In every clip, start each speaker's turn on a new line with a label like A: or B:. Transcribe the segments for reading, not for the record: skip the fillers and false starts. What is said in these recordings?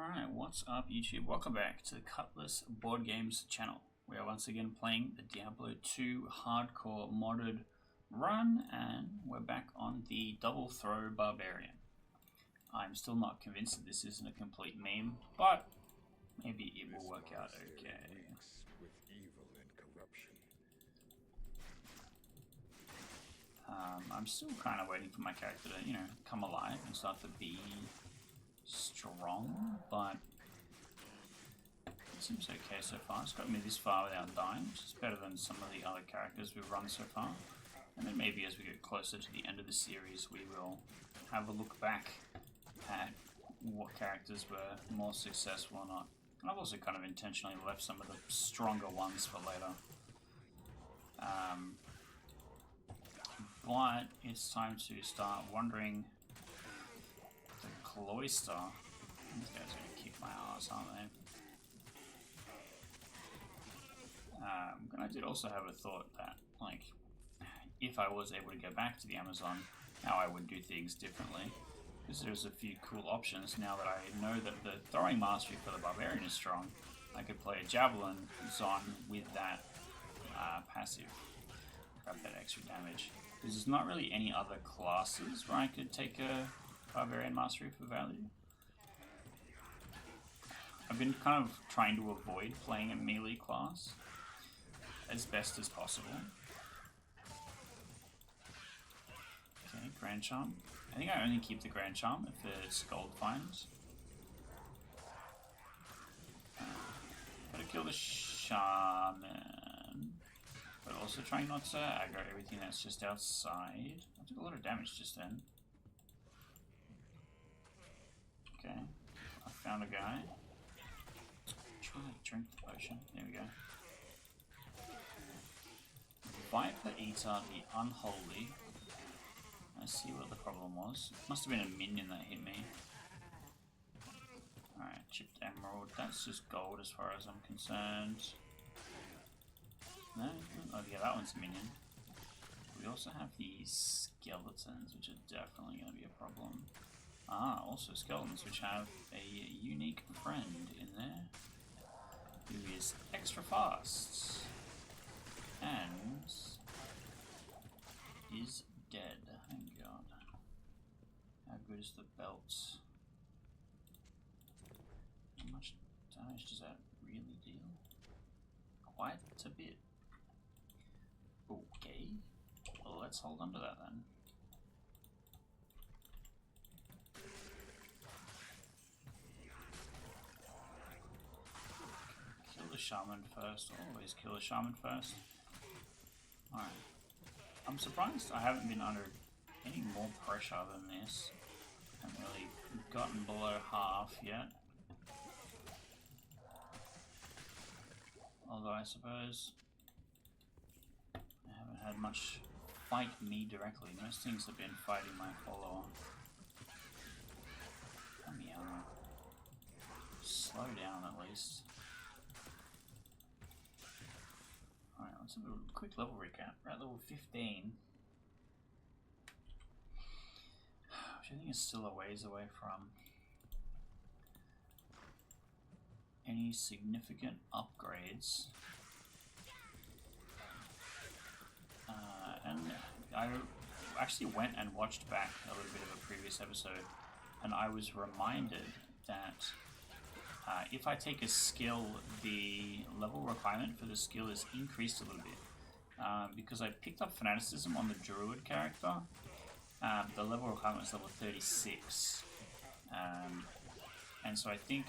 A: Alright, what's up YouTube? Welcome back to the Cutlass Board Games channel. We are once again playing the Diablo 2 hardcore modded run, and we're back on the double throw barbarian. I'm still not convinced that this isn't a complete meme, but maybe it will work out okay. I'm still kind of waiting for my character to, come alive and start to be strong, but it seems okay so far. It's got me this far without dying, which is better than some of the other characters we've run so far. And then maybe as we get closer to the end of the series, we will have a look back at what characters were more successful or not. And I've also kind of intentionally left some of the stronger ones for later. But it's time to start wandering the cloister. These guys are going to kick my ass, aren't they? I did also have a thought that, like, if I was able to go back to the Amazon, how I would do things differently. Because there's a few cool options now that I know that the throwing mastery for the Barbarian is strong. I could play a Javelin Zon with that passive. Grab that extra damage. There's not really any other classes where I could take a Barbarian Mastery for value. I've been kind of trying to avoid playing a melee class as best as possible. Okay, Grand Charm. I think I only keep the Grand Charm if it's Gold Finds. Gotta kill the Shaman. But also trying not to aggro everything that's just outside. I took a lot of damage just then. Okay, I found a guy. Try to drink the potion. There we go. Viper Eater, the Unholy. Let's see what the problem was. Must have been a minion that hit me. Alright, chipped emerald. That's just gold as far as I'm concerned. No? Oh yeah, that one's a minion. We also have these skeletons, which are definitely going to be a problem. Ah, also skeletons, which have a unique friend in there, who is extra fast, and is dead. Thank God. How good is the belt? How much damage does that really deal? Quite a bit. Okay, well let's hold on to that then. Kill the shaman first, always kill the shaman first. Alright, I'm surprised I haven't been under any more pressure than this. I haven't really gotten below half yet. Although I suppose I haven't had much fight me directly. Most things have been fighting my follower. Come here. Slow down at least. Alright, let's have a quick level recap. We're at level 15. Which I think is still a ways away from any significant upgrades. And I actually went and watched back a little bit of a previous episode, and I was reminded that if I take a skill, the level requirement for the skill is increased a little bit. Because I picked up Fanaticism on the Druid character, the level requirement is level 36. And so I think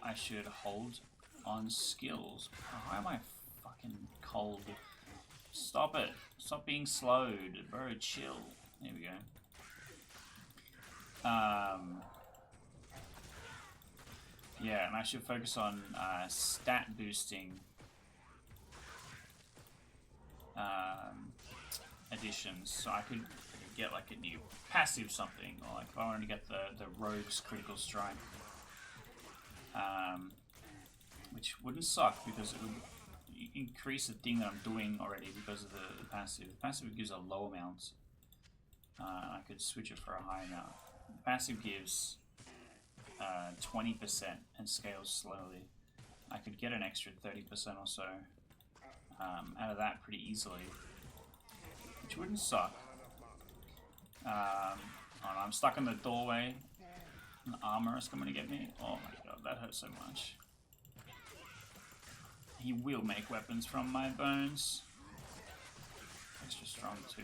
A: I should hold on skills. Why am I fucking cold? Stop it. Stop being slowed. Bro, chill. There we go. Yeah, and I should focus on stat boosting additions. So I could get like a new passive something, or like if I wanted to get the Rogue's Critical Strike. Which wouldn't suck because it would increase the thing that I'm doing already because of the passive. The passive gives a low amount. I could switch it for a high amount. The passive gives 20% and scales slowly. I could get an extra 30% or so out of that pretty easily, which wouldn't suck. Oh no, I'm stuck in the doorway. An armor is coming to get me. Oh my god, that hurts so much. He will make weapons from my bones. Extra strong too.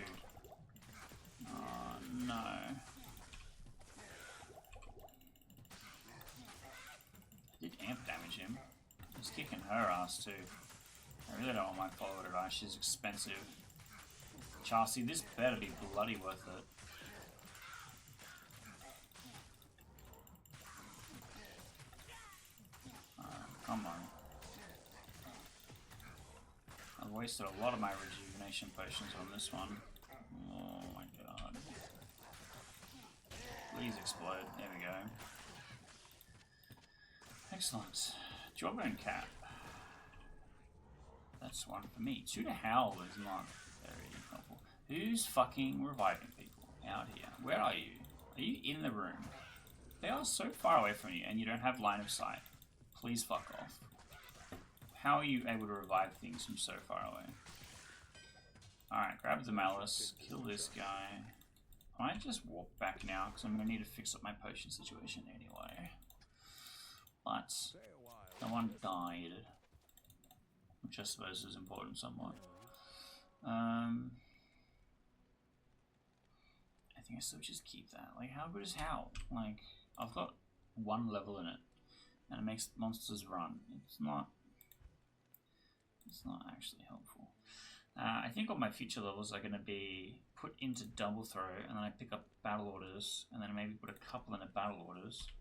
A: Oh no. I did amp damage him. He's kicking her ass too. I really don't want my follower to die. She's expensive. Chassis, this better be bloody worth it. Come on. I've wasted a lot of my rejuvenation potions on this one. Oh my god. Please explode. There we go. Excellent. Jawbone cap. That's one for me. 2 to Howl is not very helpful. Who's fucking reviving people out here? Where are you? Are you in the room? They are so far away from you and you don't have line of sight. Please fuck off. How are you able to revive things from so far away? Alright, grab the Malice, kill this guy. I might just walk back now because I'm going to need to fix up my potion situation anyway. But no one died, which I suppose is important somewhat. I think I still just keep that. Like, how good is Howl? Like, I've got 1 level in it, and it makes monsters run. It's not actually helpful. I think all my future levels are going to be put into double throw, and then I pick up battle orders, and then maybe put a couple into battle orders.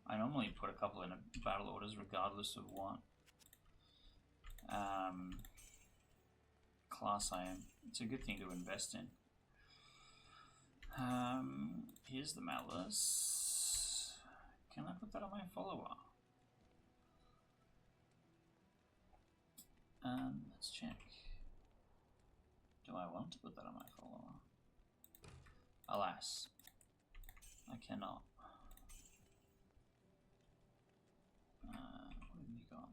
A: I normally put a couple into battle orders regardless of what class I am. It's a good thing to invest in. Here's the Malice. Can I put that on my follower? Let's check. Do I want to put that on my follower? Alas, I cannot. What have you got?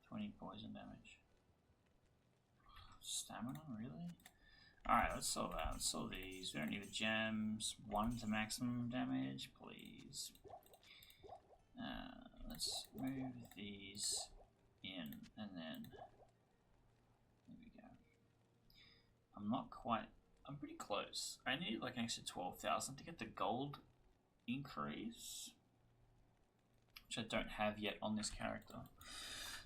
A: 20 poison damage. Stamina, really? Alright, let's sell that. Let's sell these. We don't need the gems. 1 to maximum damage, please. Let's move these in, and then there we go. I'm pretty close. I need like an extra 12,000 to get the gold increase, which I don't have yet on this character.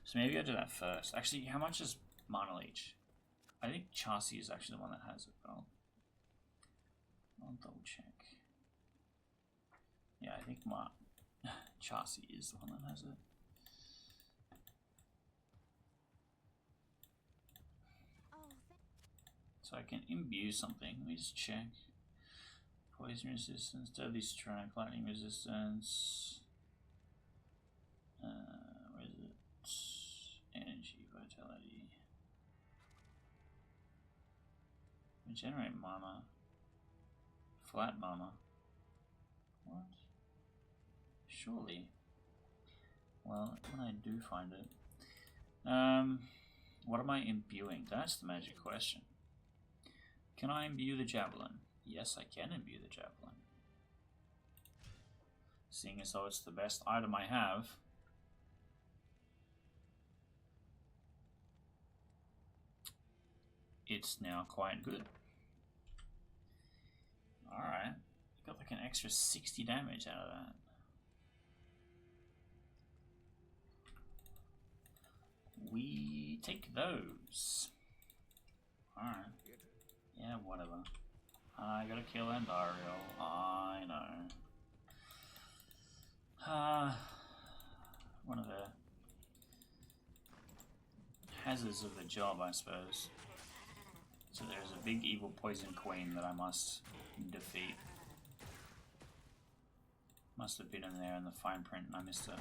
A: So maybe I'll do that first. Actually, how much is Mana Leech? I think Chassis is actually the one that has it, but I'll double check. Yeah, I think my Chassis is the one that has it. So I can imbue something. Let me just check. Poison resistance, deadly strike, lightning resistance. Where is it? Energy, vitality. Regenerate mana. Flat mana. What? Surely. Well, when I do find it. What am I imbuing? That's the magic question. Can I imbue the javelin? Yes, I can imbue the javelin. Seeing as though it's the best item I have. It's now quite good. Alright. Got like an extra 60 damage out of that. We take those. Alright. Yeah, whatever. I gotta kill Andariel. I know. One of the hazards of the job, I suppose. So there's a big evil poison queen that I must defeat. Must have been in there in the fine print and I missed it.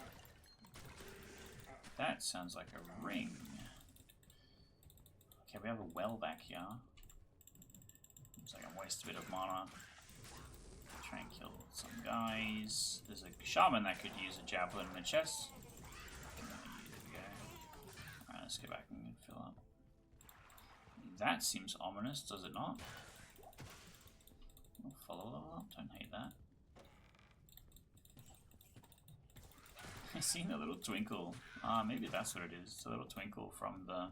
A: That sounds like a ring. Okay, we have a well back here. Looks like I waste a bit of mana try and kill some guys. There's a shaman that could use a javelin in the chest. There we go. Alright, let's go back and fill up. That seems ominous, does it not? We'll follow level up, don't hate that. I seen a little twinkle. Maybe that's what it is. It's a little twinkle from the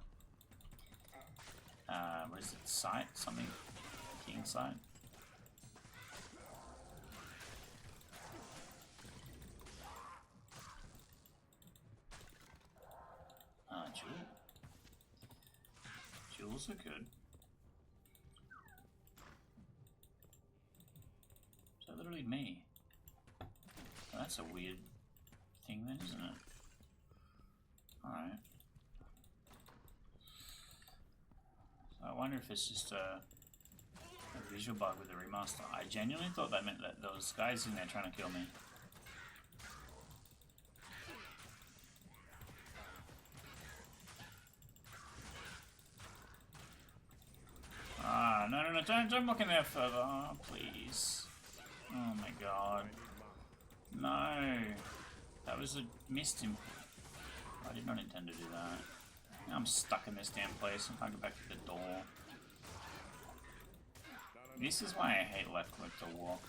A: what is it? Sight? Something? King sight? Jewel. Jewels are good. Is that literally me? Well, that's a weird thing then, isn't it? Alright. So I wonder if it's just a visual bug with the remaster. I genuinely thought that meant that there was guys in there trying to kill me. No, don't look in there further, please. Oh my god. No. That was a missed input. I did not intend to do that. Now I'm stuck in this damn place and can't get back to the door. This is why I hate left click to walk.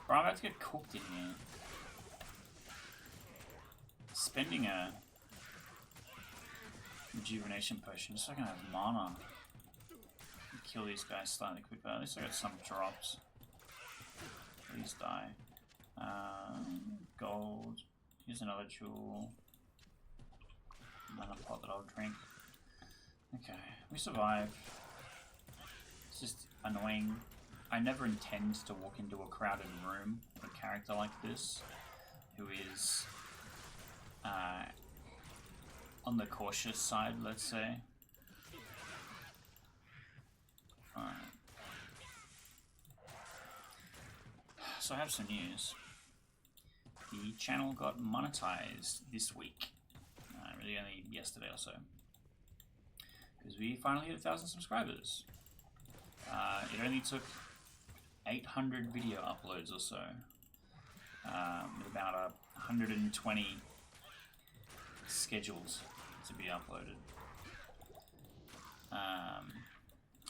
A: Bro, I'm about to get cooked in here. Spending a rejuvenation potion just so I can have mana. Kill these guys slightly quicker. At least I got some drops. Please die. Gold. Here's another jewel. Another pot that I'll drink. Okay, we survive. It's just annoying. I never intend to walk into a crowded room with a character like this, who is on the cautious side, let's say. Alright. So I have some news. The channel got monetized this week. Really only yesterday or so. Because we finally hit 1,000 subscribers. It only took 800 video uploads or so. With about 120 scheduled to be uploaded.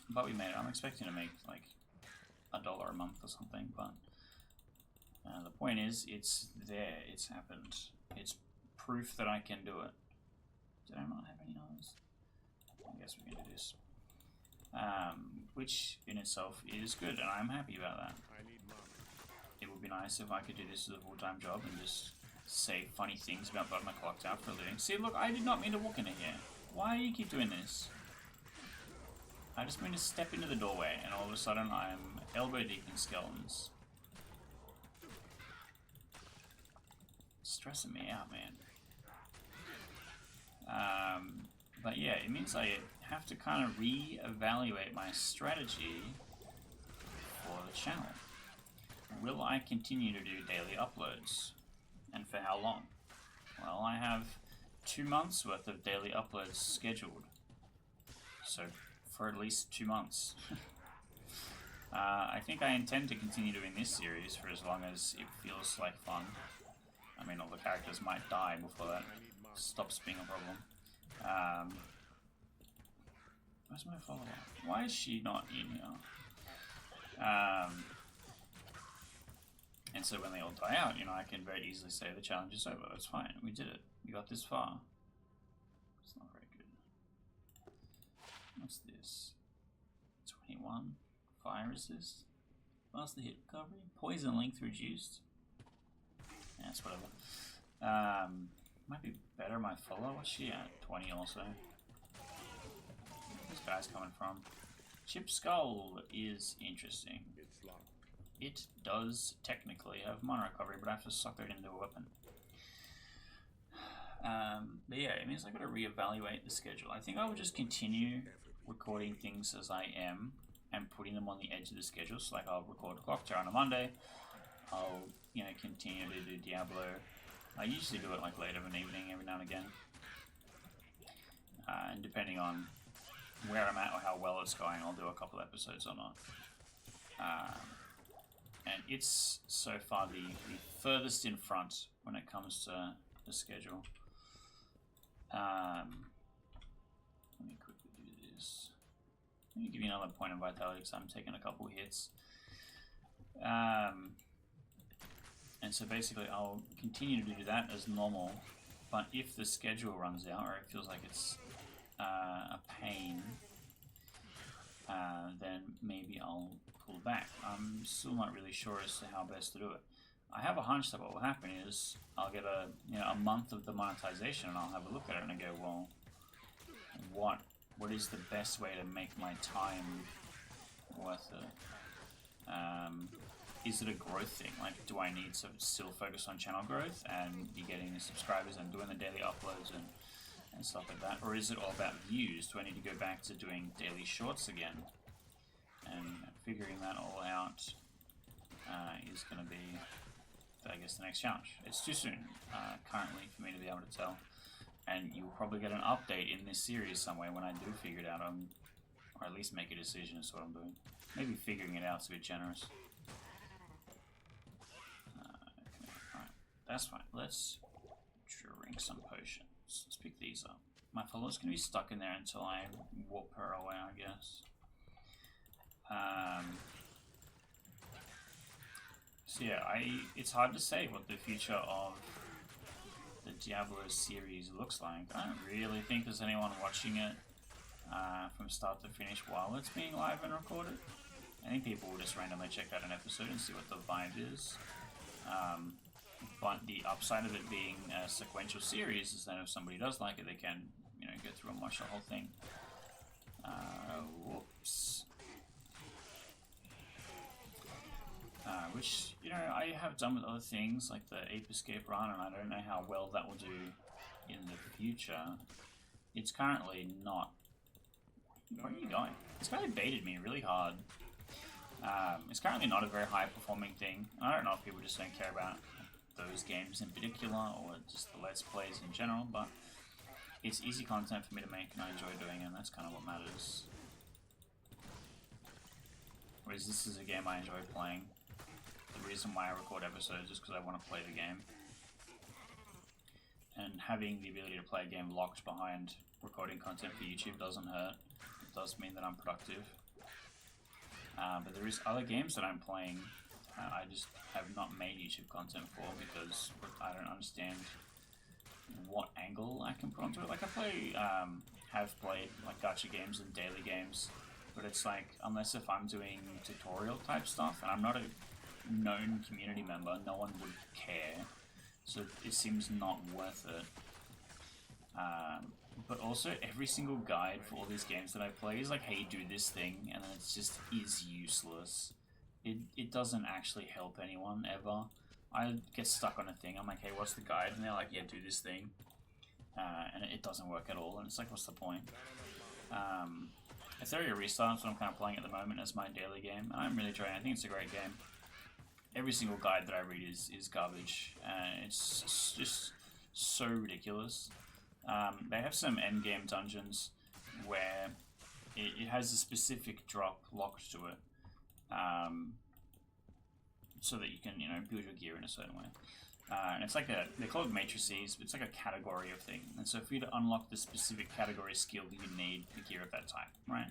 A: But we made it. I'm expecting to make like $1 a month or something, but the point is, it's there. It's happened. It's proof that I can do it. Did I not have any others? I guess we can do this. Which in itself is good, and I'm happy about that. It would be nice if I could do this as a full-time job and just say funny things about bugging my clocked out for a living. See, look, I did not mean to walk into here. Why do you keep doing this? I just mean to step into the doorway, and all of a sudden I'm elbow deep in skeletons. Stressing me out, man. But yeah, it means I have to kind of re-evaluate my strategy for the channel. Will I continue to do daily uploads? And for how long? Well, I have 2 months worth of daily uploads scheduled. So, for at least 2 months. I think I intend to continue doing this series for as long as it feels like fun. I mean, all the characters might die before that stops being a problem. Where's my follower? Why is she not in here? And so when they all die out, you know, I can very easily say the challenge is over. It's fine. We did it. We got this far. It's not very good. What's this? 21. Fire resist. Faster hit recovery. Poison length reduced. Yeah, it's whatever. Might be better my follow. What's she at? 20 also. Where's this guy's coming from? Chip Skull is interesting. It does technically have mana recovery, but I have to suck it into a weapon. But yeah, it means I've got to reevaluate the schedule. I think I will just continue recording things as I am and putting them on the edge of the schedule. So like I'll record Clock Tower on a Monday. I'll, you know, continue to do Diablo. I usually do it like late of an evening every now and again. And depending on where I'm at or how well it's going, I'll do a couple episodes or not. and it's so far the furthest in front when it comes to the schedule. Let me quickly do this. Let me give you another point of vitality because I'm taking a couple hits. And so basically I'll continue to do that as normal, but if the schedule runs out or it feels like it's a pain, then maybe I'll pull back. I'm still not really sure as to how best to do it. I have a hunch that what will happen is I'll get a month of the monetization and I'll have a look at it and I go, well, what is the best way to make my time worth it? Is it a growth thing? Like, do I need to still focus on channel growth and be getting the subscribers and doing the daily uploads and stuff like that? Or is it all about views? Do I need to go back to doing daily shorts again? And figuring that all out is going to be, I guess, the next challenge. It's too soon currently for me to be able to tell. And you'll probably get an update in this series somewhere when I do figure it out, or at least make a decision as to what I'm doing. Maybe figuring it out is a bit generous. Okay, alright, that's fine. Let's drink some potions. Let's pick these up. My follow's going to be stuck in there until I warp her away, I guess. So yeah, it's hard to say what the future of the Diablo series looks like. I don't really think there's anyone watching it from start to finish while it's being live and recorded. I think people will just randomly check out an episode and see what the vibe is. But the upside of it being a sequential series is that if somebody does like it, they can, go through and watch the whole thing. Whoops. Which, I have done with other things, like the Ape Escape run, and I don't know how well that will do in the future. It's currently not... Where are you going? It's kind of baited me really hard. It's currently not a very high-performing thing. I don't know if people just don't care about those games in particular, or just the Let's Plays in general, but it's easy content for me to make, and I enjoy doing it, and that's kind of what matters. Whereas this is a game I enjoy playing. The reason why I record episodes is because I want to play the game. And having the ability to play a game locked behind recording content for YouTube doesn't hurt. It does mean that I'm productive. But there is other games that I'm playing I just have not made YouTube content for because I don't understand what angle I can put onto it. Like I have played like gacha games and daily games, but it's like, unless if I'm doing tutorial type stuff and I'm not a known community member, no one would care. So it seems not worth it. But also, every single guide for all these games that I play is like, hey, do this thing, and then it's just is useless. It doesn't actually help anyone, ever. I get stuck on a thing, I'm like, hey, what's the guide? And they're like, yeah, do this thing. And it doesn't work at all, and it's like, what's the point? Ethereal Restart's what I'm kind of playing at the moment as my daily game, and I'm really trying. I think it's a great game. Every single guide that I read is garbage, and it's just so ridiculous. They have some endgame dungeons where it has a specific drop locked to it, so that you can, build your gear in a certain way. And it's like they're called matrices, but it's like a category of thing. And so for you to unlock the specific category skill, you need the gear of that type, right?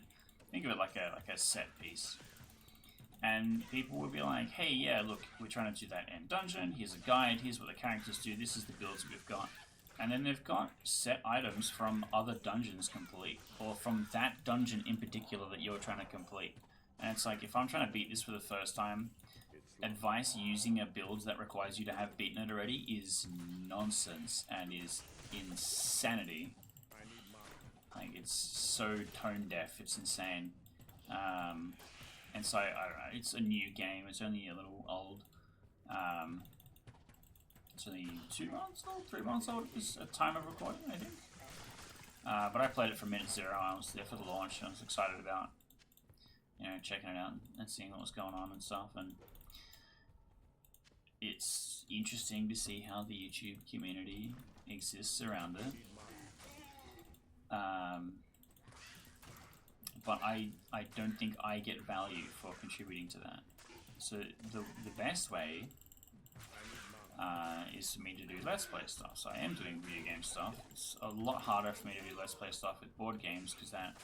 A: Think of it like a set piece. And people would be like, hey, yeah, look, we're trying to do that end dungeon, here's a guide, here's what the characters do, this is the builds that we've got. And then they've got set items from other dungeons complete, or from that dungeon in particular that you're trying to complete. And it's like, if I'm trying to beat this for the first time, advice using a build that requires you to have beaten it already is nonsense and is insanity. Like, it's so tone deaf, it's insane. And so, I don't know, it's a new game, it's only a little old. It's only 2 months old, 3 months old is a time of recording, I think. But I played it from minute zero. I was there for the launch, and I was excited about, checking it out and seeing what was going on and stuff. And it's interesting to see how the YouTube community exists around it. But I don't think I get value for contributing to that. So the best way is for me to do Let's Play stuff. So I am doing video game stuff. It's a lot harder for me to do Let's Play stuff with board games because that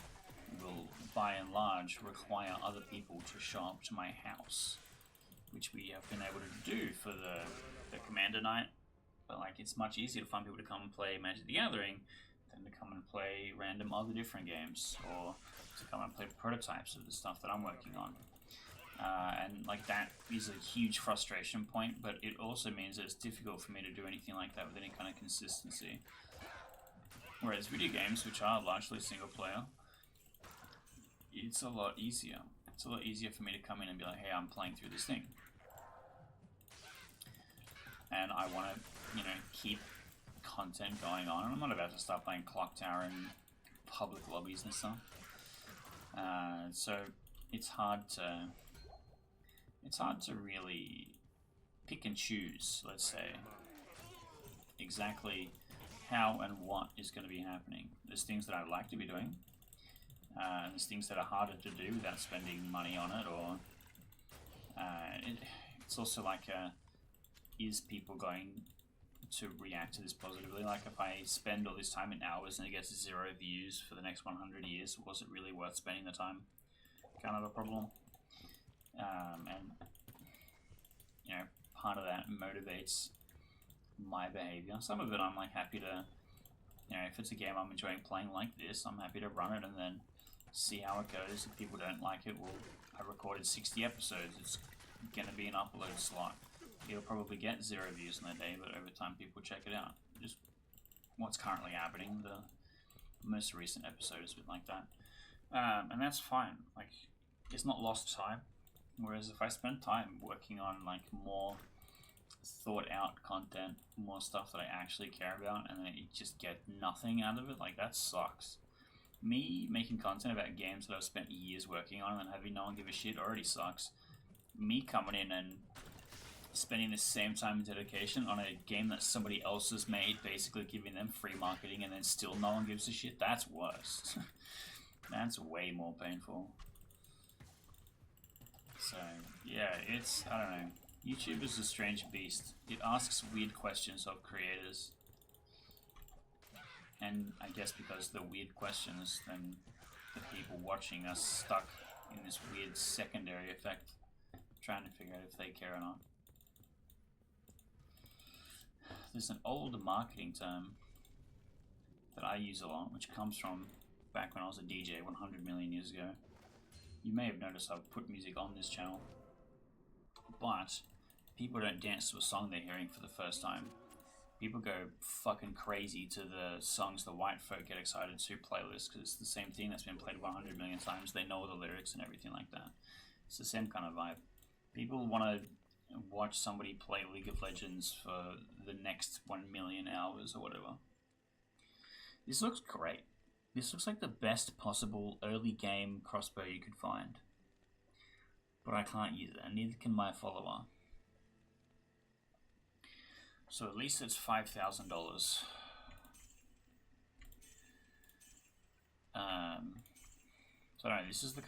A: will, by and large, require other people to show up to my house, which we have been able to do for the Commander Night. But like, it's much easier to find people to come and play Magic the Gathering than to come and play random other different games, or to come and play prototypes of the stuff that I'm working on. And like, that is a huge frustration point, but it also means that it's difficult for me to do anything like that with any kind of consistency. Whereas video games, which are largely single player, it's a lot easier. It's a lot easier for me to come in and be like, hey, I'm playing through this thing. And I want to, you know, keep content going on. And I'm not about to start playing Clock Tower in public lobbies and stuff. So it's hard to really pick and choose, let's say, exactly how and what is going to be happening. There's things that I'd like to be doing, and there's things that are harder to do without spending money on it, or it's also like, is people going to react to this positively? Like, if I spend all this time in hours and it gets 0 views for the next 100 years, was it really worth spending the time? Kind of a problem. And, you know, part of that motivates my behavior. Some of it I'm like happy to, you know, if it's a game I'm enjoying playing like this, I'm happy to run it and then see how it goes. If people don't like it, well, I recorded 60 episodes, it's gonna be an upload slot. It'll probably get 0 views in a day, but over time people check it out. Just what's currently happening. The most recent episode has been like that. And that's fine. Like, it's not lost time. Whereas if I spend time working on like more thought out content, more stuff that I actually care about, and then you just get nothing out of it, like, that sucks. Me making content about games that I've spent years working on and then having no one give a shit already sucks. Me coming in and spending the same time and dedication on a game that somebody else has made, basically giving them free marketing, and then still no one gives a shit, that's worse. That's way more painful. So, yeah, it's, I don't know. YouTube is a strange beast. It asks weird questions of creators. And I guess because they're weird questions, then the people watching are stuck in this weird secondary effect, trying to figure out if they care or not. There's an old marketing term that I use a lot, which comes from back when I was a DJ 100 million years ago. You may have noticed I've put music on this channel, but people don't dance to a song they're hearing for the first time. People go fucking crazy to the songs the white folk get excited to playlists, because it's the same thing that's been played 100 million times. They know the lyrics and everything like that. It's the same kind of vibe. People want to watch somebody play League of Legends for the next 1 million hours or whatever. This looks great. This looks like the best possible early game crossbow you could find. But I can't use it, and neither can my follower. So at least it's $5,000. So I don't know, this is the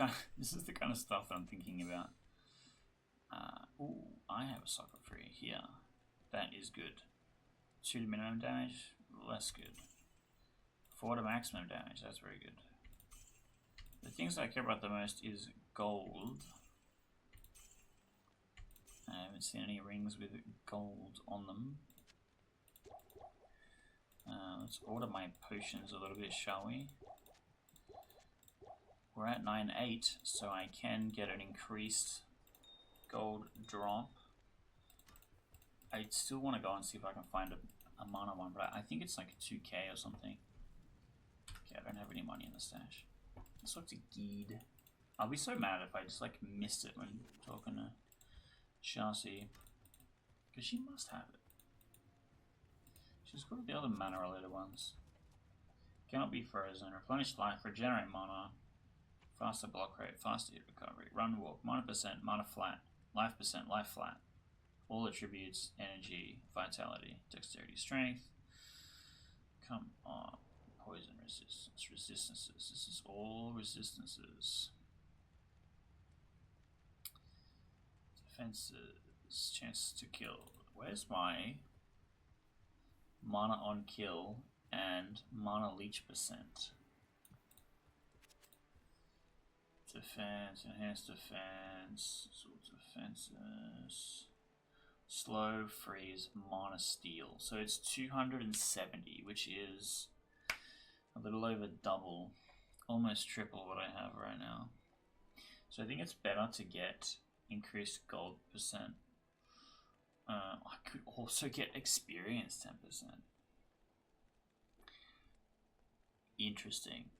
A: kind of stuff that I'm thinking about. Ooh, I have a socket free here. That is good. 2 to minimum damage, less good. 4 to maximum damage, that's very good. The things I care about the most is gold. I haven't seen any rings with gold on them. Let's order my potions a little bit, shall we? We're at 9.8, so I can get an increased gold drop. I still want to go and see if I can find a mana one, but I think it's like 2k or something. Okay, I don't have any money in the stash. Let's talk to Geed. I'll be so mad if I just like missed it when talking to Chassis, because she must have it. She's got the other mana related ones. Cannot be frozen. Replenish life, regenerate mana, faster block rate, faster hit recovery, run walk, mana percent, mana flat, life percent, life flat. All attributes, energy, vitality, dexterity, strength. Come on. Poison resistance, resistances. This is all resistances. defenses, chance to kill. Where's my mana on kill and mana leech percent? Defense, enhanced defense, swords defenses, slow, freeze, mana steal. So it's 270, which is a little over double, almost triple what I have right now. So I think it's better to get increased gold percent. I could also get experience 10%. Interesting.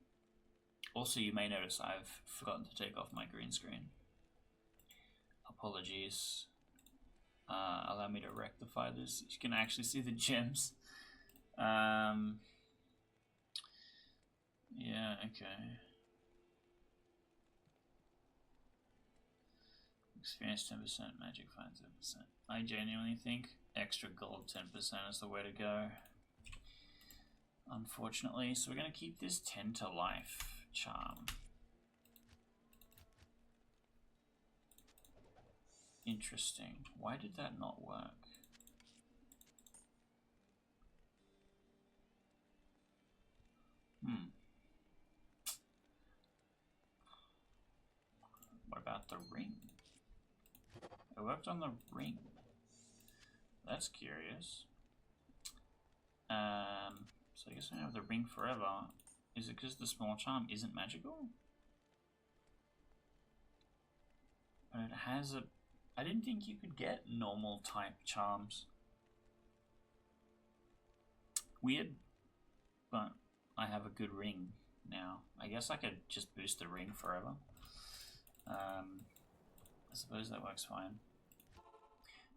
A: Also, you may notice I've forgotten to take off my green screen. Apologies. Allow me to rectify this. You can actually see the gems. Yeah, okay. Experience 10%, magic fine 10%. I genuinely think extra gold 10% is the way to go. Unfortunately, so we're going to keep this 10 to life charm. Interesting. Why did that not work? What about the ring? It worked on the ring. That's curious. So I guess I have the ring forever. Is it because the small charm isn't magical? But it has a... I didn't think you could get normal type charms. Weird. But I have a good ring now. I guess I could just boost the ring forever. I suppose that works fine.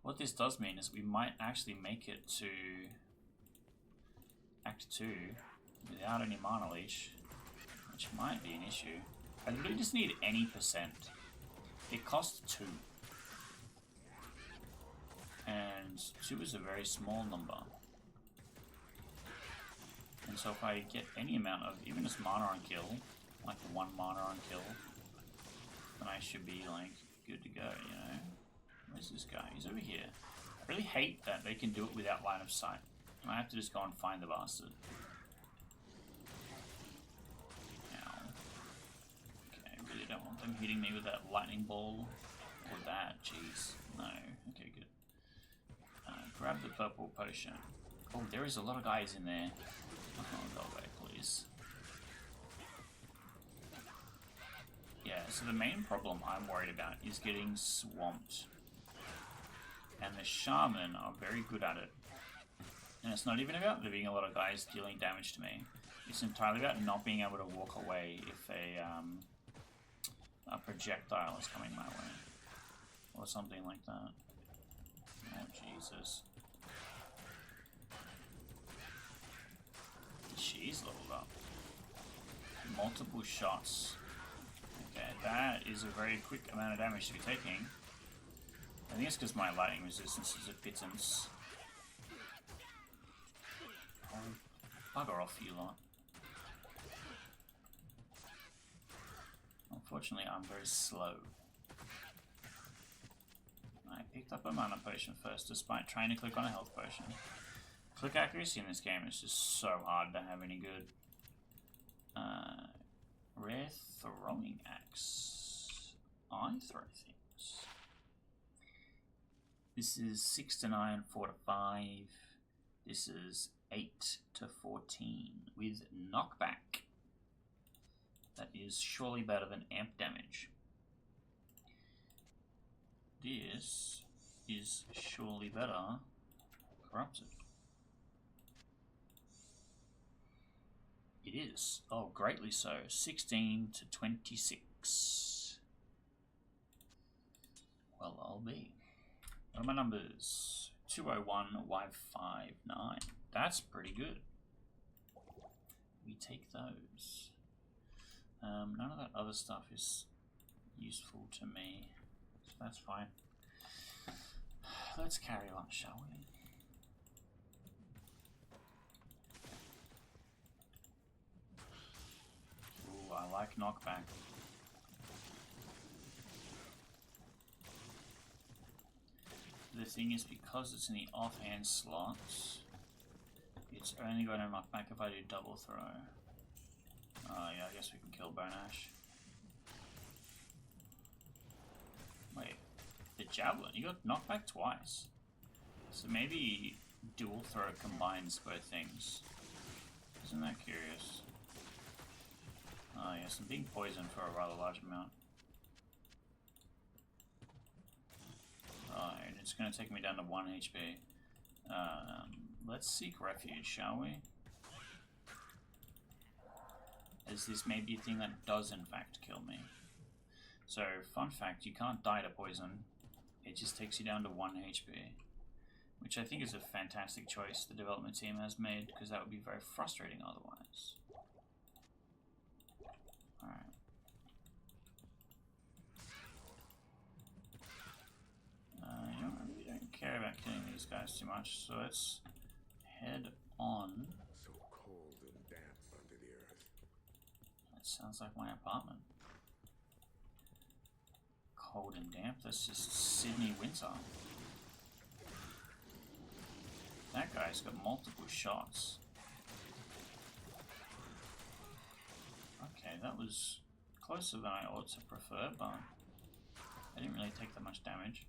A: What this does mean is we might actually make it to Act 2 without any mana leech, which might be an issue. I literally just need any percent. It costs 2. And 2 is a very small number. And so if I get any amount of, even just mana on kill, like 1 mana on kill, then I should be like good to go, you know? Where's this guy? He's over here. I really hate that they can do it without line of sight. And I have to just go and find the bastard. Ow. Okay, I really don't want them hitting me with that lightning ball. Or that, jeez. No. Okay, good. Grab the purple potion. Oh, there is a lot of guys in there. Oh, go away, please. Yeah, so the main problem I'm worried about is getting swamped. And the shaman are very good at it. And it's not even about there being a lot of guys dealing damage to me. It's entirely about not being able to walk away if a projectile is coming my way. Or something like that. Oh, Jesus. She's leveled up. Multiple shots. Okay, that is a very quick amount of damage to be taking. I think it's because my lightning resistance is a pittance. Oh, bugger off, you lot. Unfortunately, I'm very slow. I picked up a mana potion first, despite trying to click on a health potion. Click accuracy in this game is just so hard to have any good. Rare throwing axe. I throw things. This is 6 to 9, 4 to 5. This is 8 to 14 with knockback. That is surely better than amp damage. This is surely better corrupted. It is. Oh, greatly so. 16 to 26. Well, I'll be. What are my numbers? 201, 559. That's pretty good. We take those. None of that other stuff is useful to me, so that's fine. Let's carry on, shall we? Ooh, I like knockback. the thing is, because it's in the offhand slots, it's only going to knock back if I do double throw. Yeah, I guess we can kill Bone Ash. Wait, the Javelin, you got knocked back twice. So maybe dual throw combines both things. Isn't that curious? Oh yes, I'm being poisoned for a rather large amount. And it's going to take me down to 1 HP. Let's seek refuge, shall we? As this may be a thing that does in fact kill me. So, fun fact, you can't die to poison. It just takes you down to 1 HP. Which I think is a fantastic choice the development team has made, because that would be very frustrating otherwise. Alright. You know, I really don't care about killing these guys too much, so let's head on.
B: So cold and damp under the earth.
A: That sounds like my apartment. Cold and damp, that's just Sydney winter. That guy's got multiple shots. Okay, that was closer than I ought to prefer, but I didn't really take that much damage.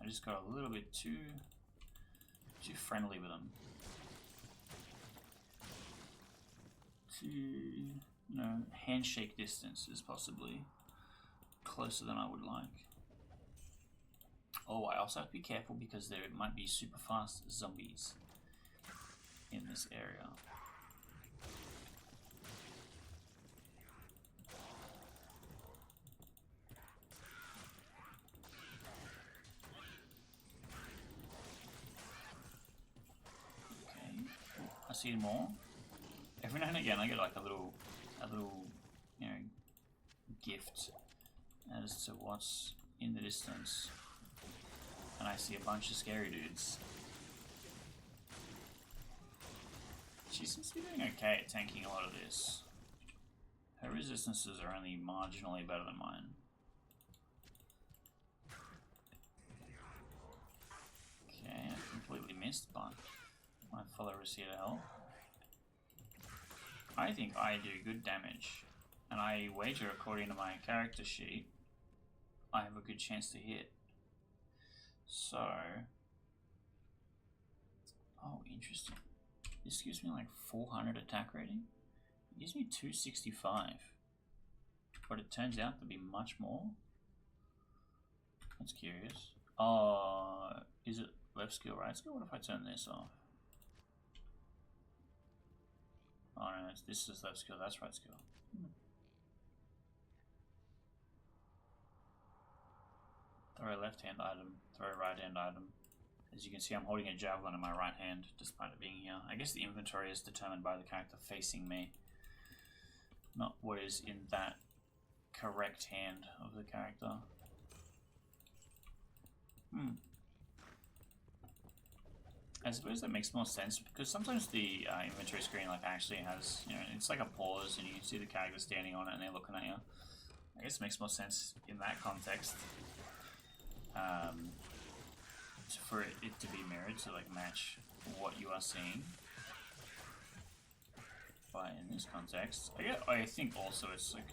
A: I just got a little bit too friendly with him. You know, handshake distance is possibly closer than I would like. Oh, I also have to be careful because there might be super fast zombies in this area. Okay, I see more. Every now and again I get like a little, you know, gift as to what's in the distance. And I see a bunch of scary dudes. She seems to be doing okay at tanking a lot of this. Her resistances are only marginally better than mine. Okay, I completely missed, but my follower is here to help. I think I do good damage, and I wager according to my character sheet, I have a good chance to hit. So, oh, interesting. This gives me like 400 attack rating. It gives me 265, but it turns out to be much more. That's curious. Is it left skill, right skill? What if I turn this off? Oh no, this is left skill, that's right skill. Throw left hand item, throw right hand item. As you can see, I'm holding a javelin in my right hand, despite it being here. I guess the inventory is determined by the character facing me, not what is in that correct hand of the character. I suppose that makes more sense, because sometimes the inventory screen like actually has, you know, it's like a pause and you can see the character standing on it and they're looking at you. I guess it makes more sense in that context. For it to be mirrored to like match what you are seeing. But in this context, I think also it's like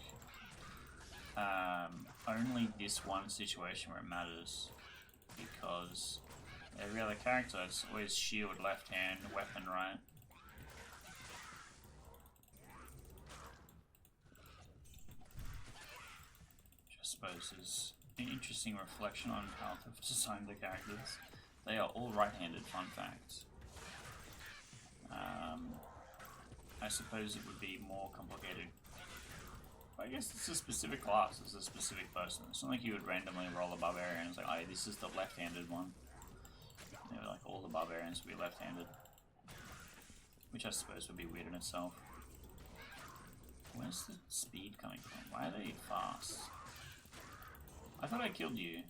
A: only this one situation where it matters, because every other character it's always shield left hand, weapon right. Which I suppose is an interesting reflection on how they've designed the characters. They are all right-handed, fun fact. I suppose it would be more complicated. I guess it's a specific class, it's a specific person. It's not like you would randomly roll a barbarian and it's like, oh, this is the left-handed one. You know, like all the barbarians would be left-handed. Which I suppose would be weird in itself. Where's the speed coming from? Why are they fast? I thought I killed you.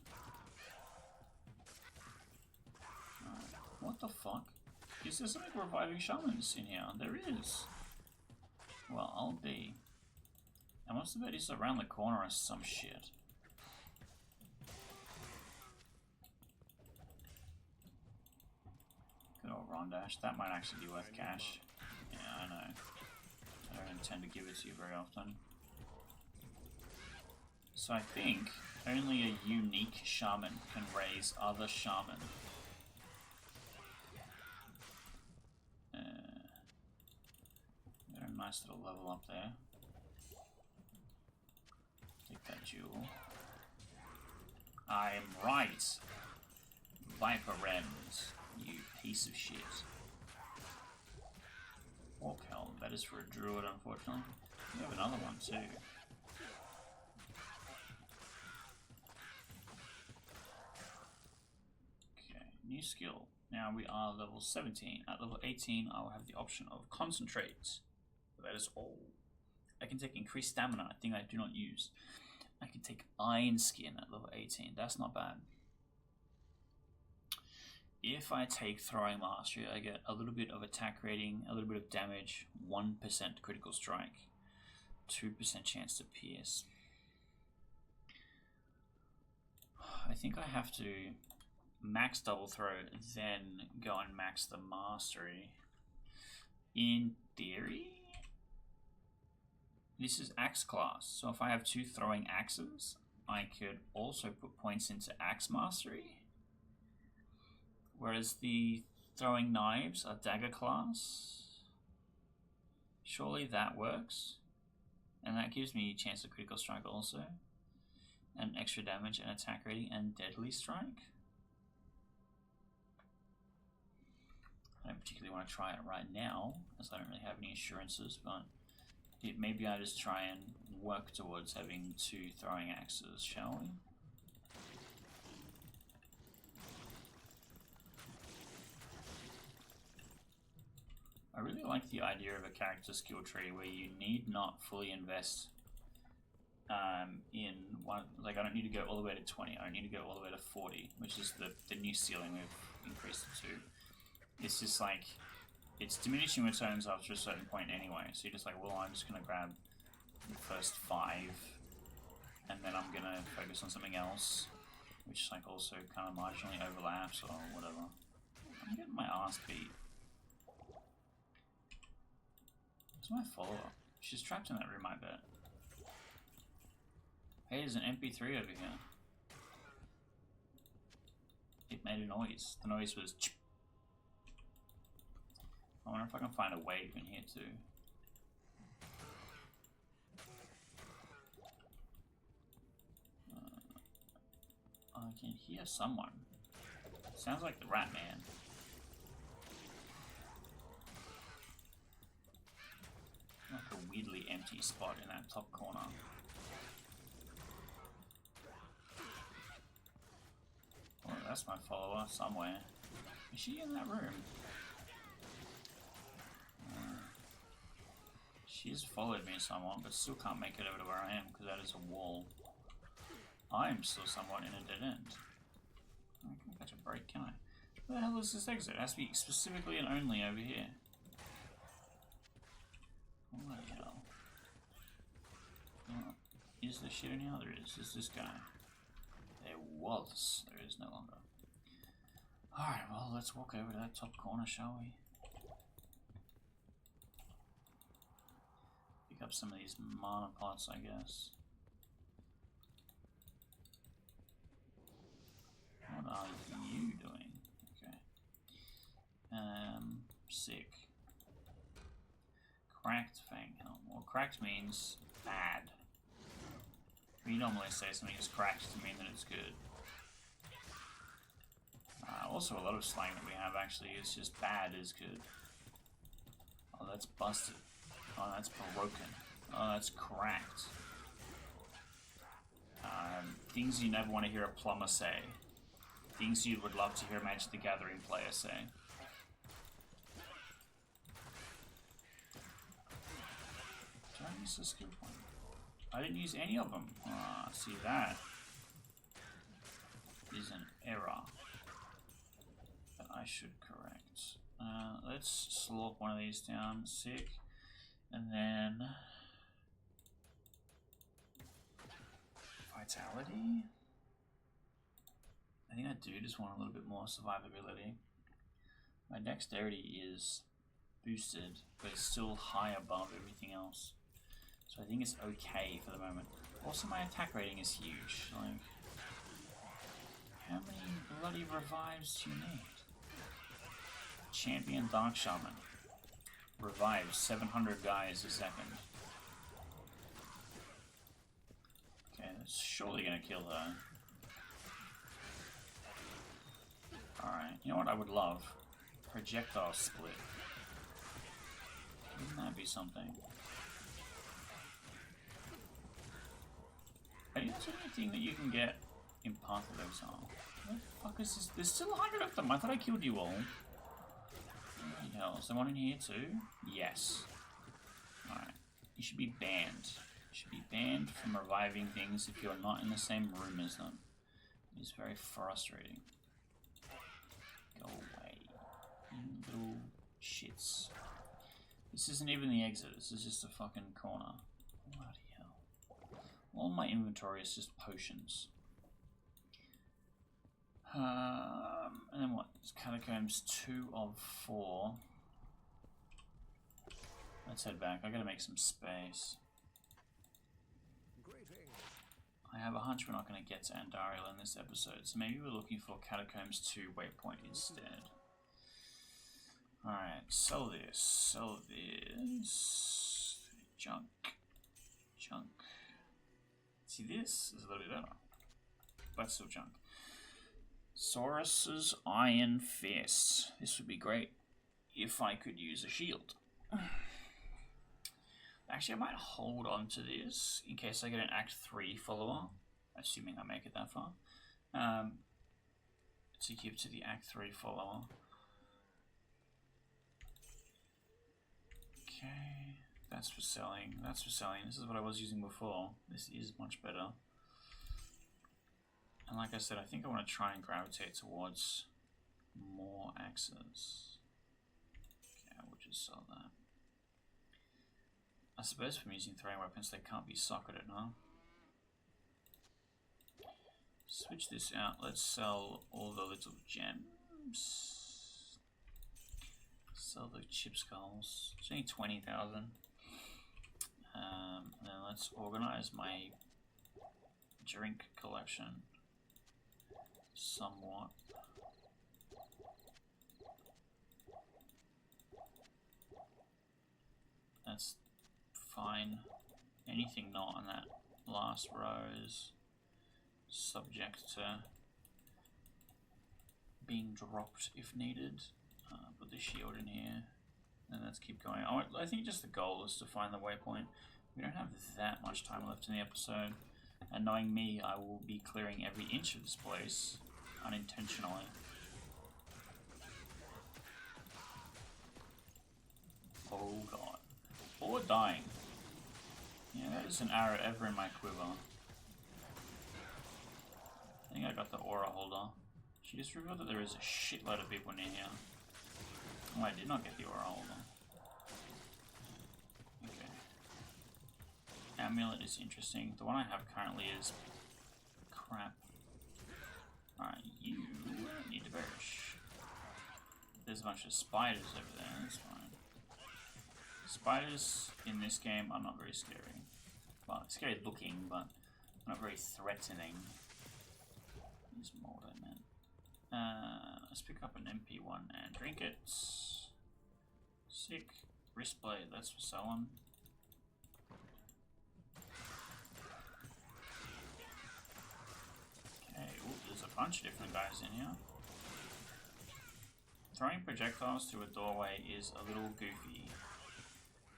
A: What the fuck? Is there something reviving shamans in here? There is. Well, I'll be. And what's the bet is around the corner or some shit? Good old Rondash. That might actually be worth cash. Yeah, I know. I don't intend to give it to you very often. So I think only a unique shaman can raise other shaman. Got a nice little level up there. Take that jewel. I'm right. Viper Rems, you piece of shit. Orc Helm, that is for a druid, unfortunately. We have another one too. Okay, new skill. Now we are level 17. At level 18, I will have the option of concentrate. That is all. I can take increased stamina, a thing I do not use. I can take Iron Skin at level 18. That's not bad. If I take Throwing Mastery, I get a little bit of attack rating, a little bit of damage, 1% critical strike, 2% chance to pierce. I think I have to max double throw, then go and max the mastery. In theory, this is axe class, so if I have 2 throwing axes, I could also put points into axe mastery. Whereas the throwing knives are dagger class. Surely that works. And that gives me a chance of critical strike also. And extra damage and attack rating and deadly strike. I don't particularly want to try it right now, as I don't really have any assurances, but maybe I just try and work towards having 2 throwing axes, shall we? I really like the idea of a character skill tree where you need not fully invest in one. Like, I don't need to go all the way to 20. I don't need to go all the way to 40, which is the new ceiling we've increased it to. It's just like, it's diminishing returns after a certain point anyway. So you're just like, well, I'm just going to grab the first 5, and then I'm going to focus on something else, which like also kind of marginally overlaps or whatever. I'm getting my ass beat. Where's my follower? She's trapped in that room, I bet. Hey, there's an MP3 over here. It made a noise. The noise was chip. I wonder if I can find a wave in here too. I can hear someone. Sounds like the Rat Man. Like a weirdly empty spot in that top corner. Oh, that's my follower somewhere. Is she in that room? She's followed me somewhat, but still can't make it over to where I am because that is a wall. I am still somewhat in a dead end. I can't catch a break, can I? Where the hell is this exit? It has to be specifically and only over here. What the hell? Oh, is there shit in here? There is. Is this guy? There was. There is no longer. Alright, well, let's walk over to that top corner, shall we? Pick up some of these mana pots, I guess. What are you doing? Okay. Sick. Cracked Fang Helm. Well, cracked means bad. We normally say something is cracked to mean that it's good. Also, a lot of slang that we have actually is just bad is good. Oh, that's busted. Oh, that's broken. Oh, that's cracked. Things you never want to hear a plumber say. Things you would love to hear a Magic the Gathering player say. Did I use a skill point? I didn't use any of them. Ah, see, that is an error that I should correct. Let's slurp one of these down. Sick. And then vitality. I think I do just want a little bit more survivability. My dexterity is boosted, but it's still high above everything else. So I think it's okay for the moment. Also, my attack rating is huge. Like, how many bloody revives do you need? Champion Dark Shaman. Revives 700 guys a second. Okay, that's surely gonna kill her. Alright, you know what I would love? Projectile split. Wouldn't that be something? Is there anything that you can get in Path of Exile? What the fuck is this? There's still 100 of them. I thought I killed you all. What the hell? Is there one in here too? Yes. Alright. You should be banned. You should be banned from reviving things if you're not in the same room as them. It's very frustrating. Go away. You little shits. This isn't even the exit. This is just a fucking corner. Bloody hell. All my inventory is just potions. And then what? It's Catacombs 2 of 4. Let's head back. I gotta make some space. I have a hunch we're not gonna get to Andariel in this episode, so maybe we're looking for Catacombs 2 waypoint instead. Alright, sell this. Sell this. Junk. Junk. See, this is a little bit better. But still junk. Saurus's Iron Fist. This would be great if I could use a shield. Actually, I might hold on to this in case I get an Act 3 follower, assuming I make it that far. To give to the Act 3 follower. Okay, that's for selling. That's for selling. This is what I was using before. This is much better. And like I said, I think I want to try and gravitate towards more axes. Okay, I will just sell that. I suppose from using throwing weapons, they can't be socketed, no? Switch this out. Let's sell all the little gems. Sell the chip skulls. It's only 20,000. And then let's organize my drink collection somewhat. That's fine. Anything not on that last row is subject to being dropped if needed. Put the shield in here, and let's keep going. I think just the goal is to find the waypoint. We don't have that much time left in the episode, and knowing me, I will be clearing every inch of this place unintentionally. Oh god. Or dying. Yeah, that is an arrow ever in my quiver. I think I got the aura holder. She just revealed that there is a shitload of people near here. Oh, I did not get the aura holder. Okay. Amulet is interesting. The one I have currently is crap. Alright, you need to perish. There's a bunch of spiders over there, that's fine. Spiders in this game are not very scary. Well, scary looking, but not very threatening. There's more what I meant. Let's pick up an MP1 and drink it. Sick. Wrist blade, that's for selling. Okay, ooh, there's a bunch of different guys in here. Throwing projectiles through a doorway is a little goofy.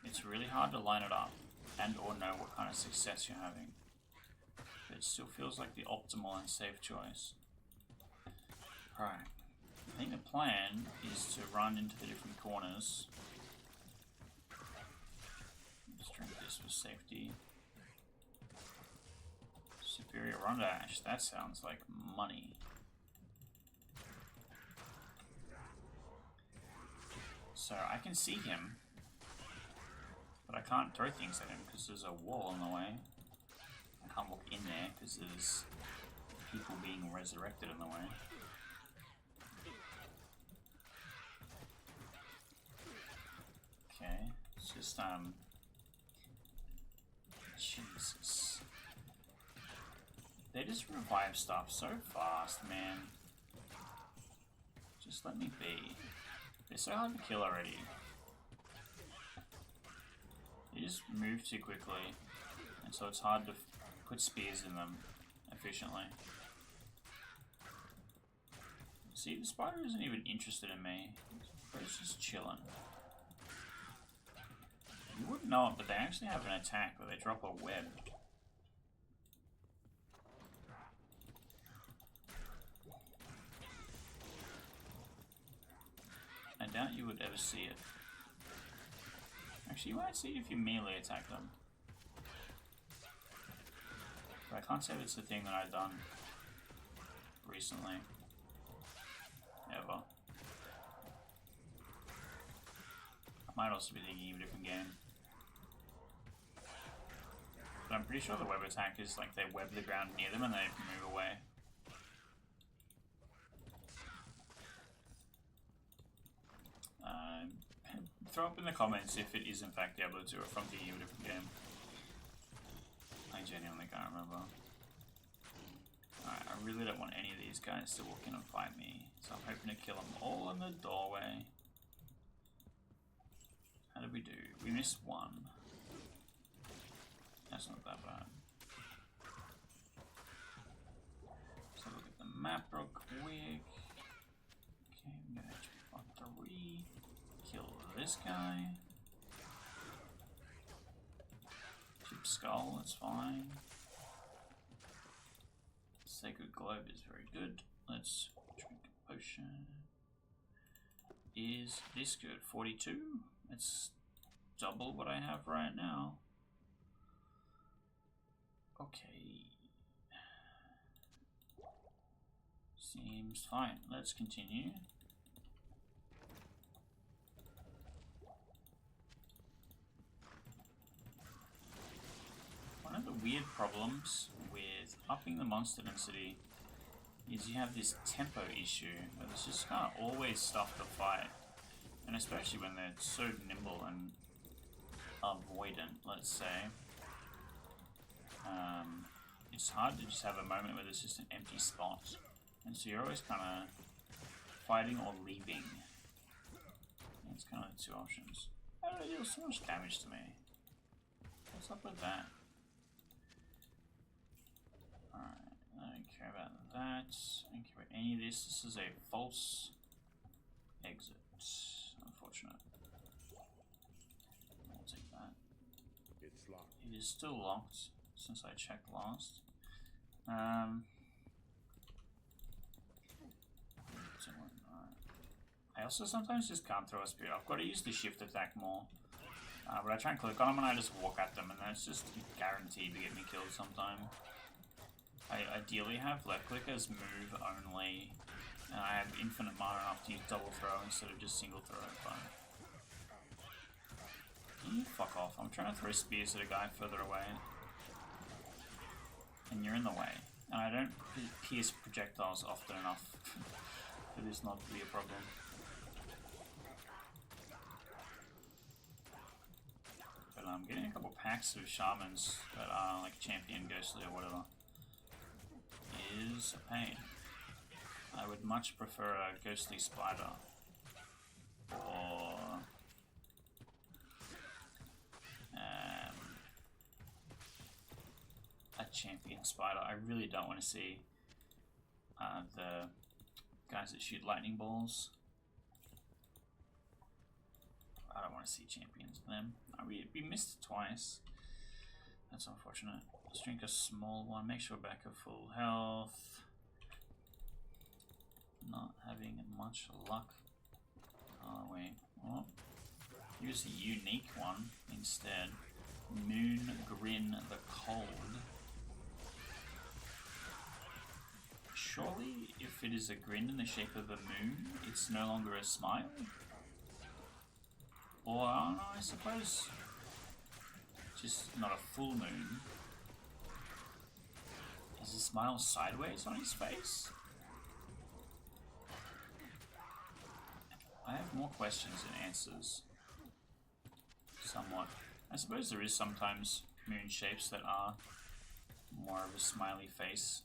A: It's really hard to line it up and or know what kind of success you're having. But it still feels like the optimal and safe choice. Alright. I think the plan is to run into the different corners. Let's drink this for safety. Superior Run Dash. That sounds like money. So I can see him. But I can't throw things at him because there's a wall in the way. I can't walk in there because there's people being resurrected in the way. It's just, Jesus. They just revive stuff so fast, man. Just let me be. They're so hard to kill already. They just move too quickly, and so it's hard to put spears in them efficiently. See, the spider isn't even interested in me, but it's just chilling. You wouldn't know it, but they actually have an attack where they drop a web. I doubt you would ever see it. Actually, you might see it if you melee attack them. But I can't say if it's the thing that I've done recently. Ever. I might also be thinking of a different game. But I'm pretty sure the web attack is like they web the ground near them and they move away. Throw up in the comments if it is in fact Diablo 2 or if I'm thinking of a different game. I genuinely can't remember. Alright, I really don't want any of these guys to walk in and fight me, so I'm hoping to kill them all in the doorway. How did we do? We missed one. That's not that bad. So look at the map real quick. Okay, I'm gonna HP on 3. Kill this guy. Chip skull, that's fine. Sacred globe is very good. Let's drink a potion. Is this good? 42? It's double what I have right now. Okay. Seems fine. Let's continue. One of the weird problems with upping the monster density is you have this tempo issue where there's just kind of always stuff to fight, and especially when they're so nimble and avoidant, let's say. It's hard to just have a moment where there's just an empty spot, and so you're always kind of fighting or leaving. It's kind of the two options. How do they deal so much damage to me? What's up with that? Alright, I don't care about that. I don't care about any of this. This is a false exit. Unfortunate. I'll take that.
B: It's locked.
A: It is still locked since I checked last. I also sometimes just can't throw a spear. I've got to use the shift attack more. But I try and click on them and I just walk at them, and that's just guaranteed to get me killed sometime. I ideally have left click as move only, and I have infinite mana enough to use double throw instead of just single throw. But you fuck off. I'm trying to throw spears at a guy further away, and you're in the way. And I don't pierce projectiles often enough for this not to be a problem. But I'm getting a couple packs of shamans that are like champion ghostly or whatever. Is a pain. I would much prefer a ghostly spider or a champion spider. I really don't want to see the guys that shoot lightning balls. I don't want to see champions of them. We missed it twice. That's unfortunate. Let's drink a small one. Make sure we're back at full health. Not having much luck, are we? Oh, use a unique one instead. Moon Grin the Cold. Surely, if it is a grin in the shape of a moon, it's no longer a smile? Or, I don't know, I suppose, just not a full moon. Is the smile sideways on his face? I have more questions than answers. somewhat. I suppose there is sometimes moon shapes that are more of a smiley face.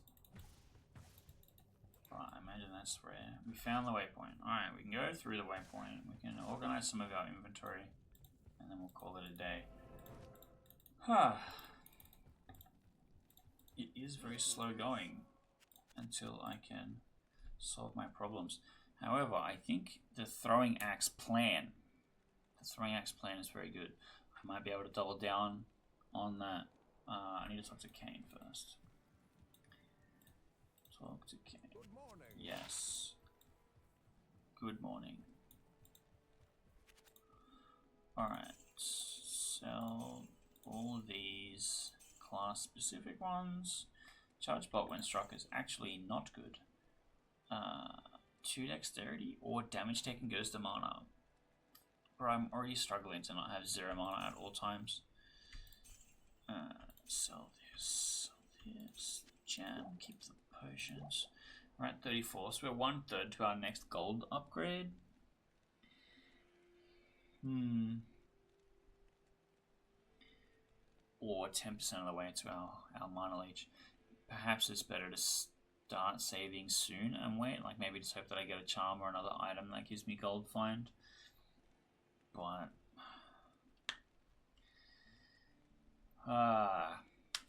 A: But I imagine that's rare. We found the waypoint. Alright, we can go through the waypoint. We can organize some of our inventory. And then we'll call it a day. It is very slow going until I can solve my problems. However, I think the throwing axe plan is very good. I might be able to double down on that. I need to talk to Kane first. Talk to Kane.
B: Good morning.
A: Yes. Good morning. Alright. Sell all of these class specific ones. Charge bolt when struck is actually not good. 2 dexterity or damage taken goes to mana. But I'm already struggling to not have 0 mana at all times. Sell this, jam, keep the potions. We're at 34, so we're 1/3 to our next gold upgrade. Or 10% of the way to our mana leech. Perhaps it's better to start saving soon and wait, like maybe just hope that I get a charm or another item that gives me gold find. But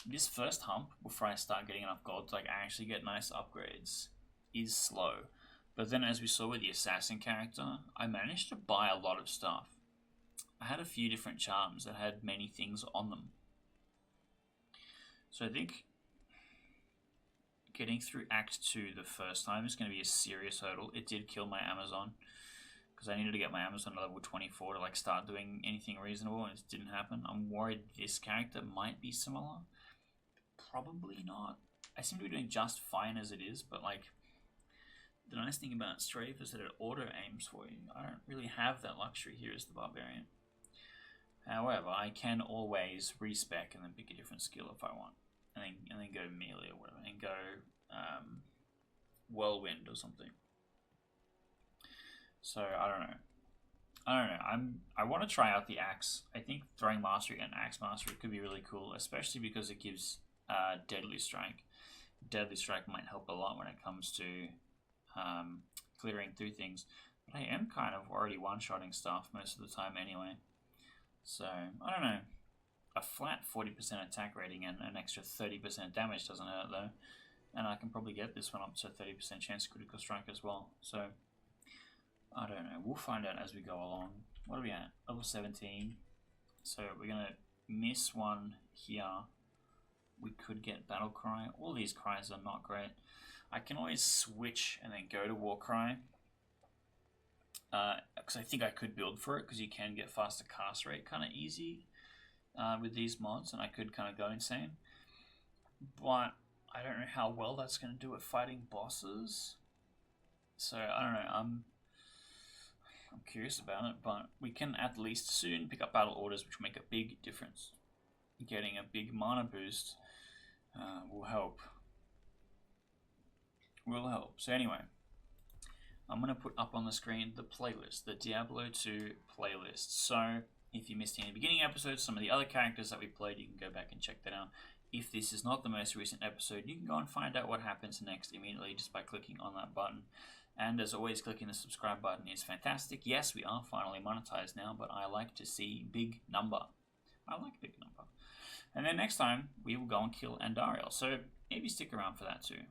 A: this first hump before I start getting enough gold to like actually get nice upgrades is slow. But then as we saw with the assassin character, I managed to buy a lot of stuff. I had a few different charms that had many things on them. So I think getting through Act 2 the first time is going to be a serious hurdle. It did kill my Amazon, because I needed to get my Amazon to level 24 to like start doing anything reasonable, and it didn't happen. I'm worried this character might be similar. Probably not. I seem to be doing just fine as it is, but like the nice thing about Strafe is that it auto aims for you. I don't really have that luxury here as the Barbarian. However, I can always respec and then pick a different skill if I want, and then go melee or whatever, and go whirlwind or something. So I don't know. I want to try out the axe. I think throwing mastery and axe mastery could be really cool, especially because it gives deadly strike. Deadly strike might help a lot when it comes to clearing through things. But I am kind of already one-shotting stuff most of the time anyway. So I don't know. A flat 40% attack rating and an extra 30% damage doesn't hurt though. And I can probably get this one up to 30% chance of critical strike as well. So I don't know. We'll find out as we go along. What are we at? Level 17. So we're going to miss one here. We could get Battle Cry. All these cries are not great. I can always switch and then go to War Cry. Because I think I could build for it, because you can get faster cast rate kind of easy with these mods, and I could kind of go insane. But I don't know how well that's going to do at fighting bosses. So I don't know. I'm curious about it, but we can at least soon pick up battle orders, which will make a big difference. Getting a big mana boost will help. So anyway, I'm going to put up on the screen the playlist, the Diablo 2 playlist. So if you missed any beginning episodes, some of the other characters that we played, you can go back and check that out. If this is not the most recent episode, you can go and find out what happens next immediately just by clicking on that button. And as always, clicking the subscribe button is fantastic. Yes, we are finally monetized now, but I like to see big number. I like big number. And then next time, we will go and kill Andariel. So maybe stick around for that too.